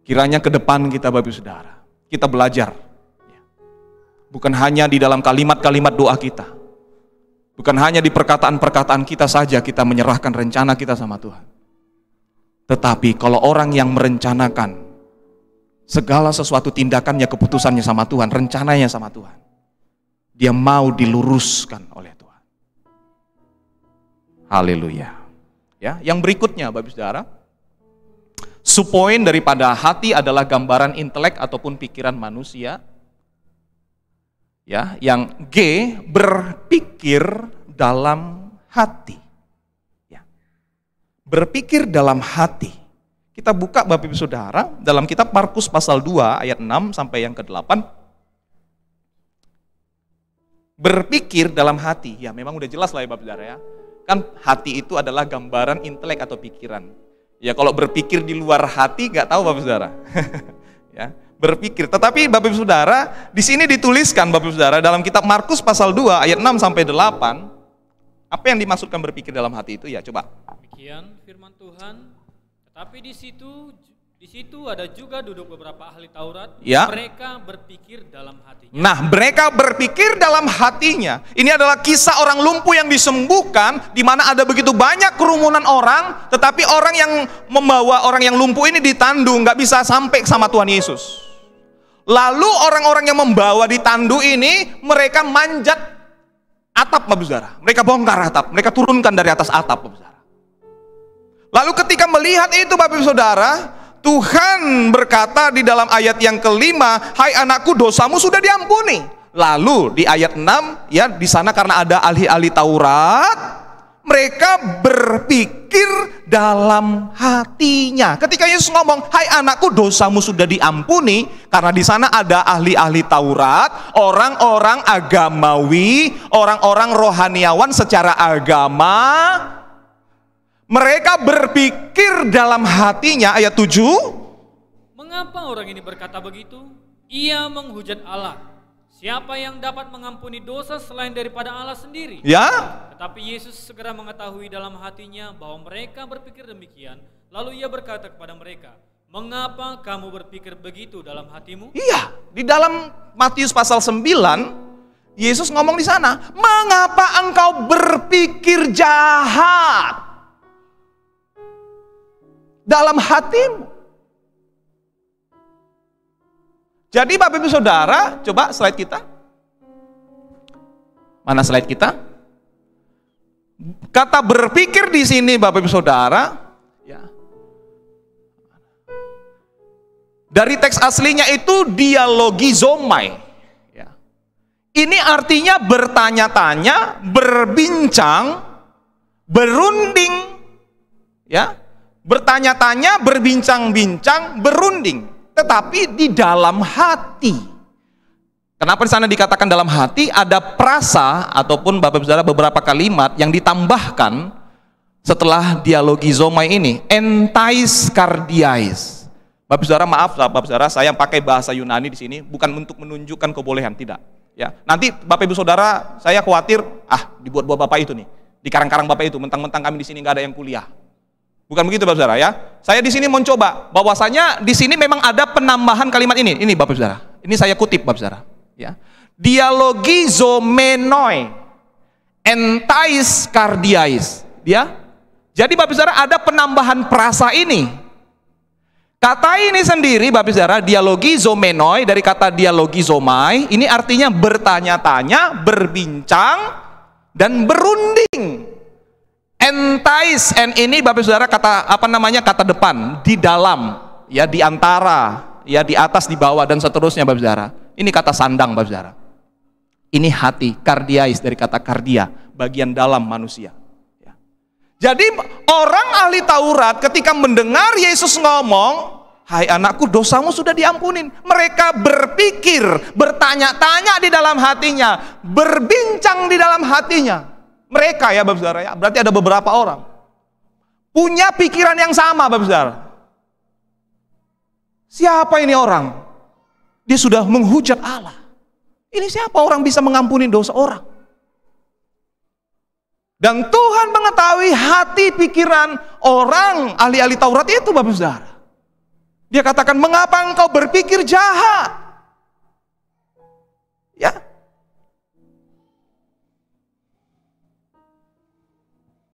Kiranya ke depan kita Bapak Ibu Saudara, kita belajar. Bukan hanya di dalam kalimat-kalimat doa kita. Bukan hanya di perkataan-perkataan kita saja kita menyerahkan rencana kita sama Tuhan. Tetapi kalau orang yang merencanakan segala sesuatu tindakannya, keputusannya sama Tuhan, rencananya sama Tuhan, dia mau diluruskan oleh Tuhan. Haleluya. Ya, yang berikutnya Bapak Ibu Saudara, subpoin daripada hati adalah gambaran intelek ataupun pikiran manusia. Ya, yang G, berpikir dalam hati. Ya. Berpikir dalam hati. Kita buka Bapak Ibu Saudara dalam kitab Markus pasal 2 ayat 6 sampai yang ke-8. Berpikir dalam hati. Ya, memang udah jelas lah ya Bapak Saudara ya. Kan hati itu adalah gambaran intelek atau pikiran. Ya, kalau berpikir di luar hati nggak tahu Bapak Saudara. Ya, berpikir. Tetapi Bapak Ibu Saudara, di sini dituliskan Bapak Ibu Saudara dalam kitab Markus pasal 2 ayat 6 sampai 8, apa yang dimaksudkan berpikir dalam hati itu ya, coba. Demikian firman Tuhan. Tetapi di situ ada juga duduk beberapa ahli Taurat. Ya. Mereka berpikir dalam hatinya. Nah, mereka berpikir dalam hatinya. Ini adalah kisah orang lumpuh yang disembuhkan, di mana ada begitu banyak kerumunan orang, tetapi orang yang membawa orang yang lumpuh ini ditandu, nggak bisa sampai sama Tuhan Yesus. Lalu orang-orang yang membawa ditandu ini, mereka manjat atap Bapak Saudara. Mereka bongkar atap, mereka turunkan dari atas atap Bapak Saudara. Lalu ketika melihat itu Bapak Saudara, Tuhan berkata di dalam ayat yang kelima, hai anakku, dosamu sudah diampuni. Lalu di ayat 6, ya di sana karena ada ahli-ahli Taurat, mereka berpikir dalam hatinya. Ketika Yesus ngomong, hai anakku, dosamu sudah diampuni, karena di sana ada ahli-ahli Taurat, orang-orang agamawi, orang-orang rohaniawan secara agama. Mereka berpikir dalam hatinya, ayat 7. Mengapa orang ini berkata begitu? Ia menghujat Allah. Siapa yang dapat mengampuni dosa selain daripada Allah sendiri? Ya. Tetapi Yesus segera mengetahui dalam hatinya bahwa mereka berpikir demikian. Lalu ia berkata kepada mereka, mengapa kamu berpikir begitu dalam hatimu? Iya, di dalam Matius pasal 9, Yesus ngomong di sana, mengapa engkau berpikir jahat dalam hatimu? Jadi Bapak Ibu Saudara, coba slide kita. Mana slide kita? Kata berpikir di sini Bapak Ibu Saudara, ya. Dari teks aslinya itu dialogizomai. Ya. Ini artinya bertanya-tanya, berbincang, berunding, ya. Bertanya-tanya, berbincang-bincang, berunding, tetapi di dalam hati. Kenapa di sana dikatakan dalam hati? Ada prasa ataupun Bapak Saudara beberapa kalimat yang ditambahkan setelah dialogizomai ini, entais kardiais. Bapak Saudara maaf, Bapak Saudara, saya pakai bahasa Yunani di sini bukan untuk menunjukkan kebolehan, tidak. Ya, nanti Bapak Ibu Saudara, saya khawatir, dibuat-buat Bapak itu nih, di karang-karang Bapak itu, mentang-mentang kami di sini nggak ada yang kuliah. Bukan begitu Bapak Saudara ya. Saya di sini mencoba bahwasanya di sini memang ada penambahan kalimat ini. Ini Bapak Saudara. Ini saya kutip Bapak Saudara, ya. Dialogizomenoi entais kardiais, ya. Jadi Bapak Saudara ada penambahan prasa ini. Kata ini sendiri Bapak Saudara, dialogizomenoi dari kata dialogizomai, ini artinya bertanya-tanya, berbincang dan berunding. Entais, en ini Bapak Saudara kata kata depan, di dalam, ya di antara, ya di atas, di bawah dan seterusnya Bapak Saudara. Ini kata sandang Bapak Saudara. Ini hati, kardiais dari kata kardia, bagian dalam manusia. Ya. Jadi orang ahli Taurat ketika mendengar Yesus ngomong, hai anakku, dosamu sudah diampunin. Mereka berpikir, bertanya-tanya di dalam hatinya, berbincang di dalam hatinya. Mereka ya Bapak Saudara ya, berarti ada beberapa orang punya pikiran yang sama Bapak Saudara. Siapa ini orang? Dia sudah menghujat Allah. Ini siapa orang bisa mengampuni dosa orang? Dan Tuhan mengetahui hati pikiran orang ahli-ahli Taurat itu Bapak Saudara. Dia katakan, mengapa engkau berpikir jahat? Ya,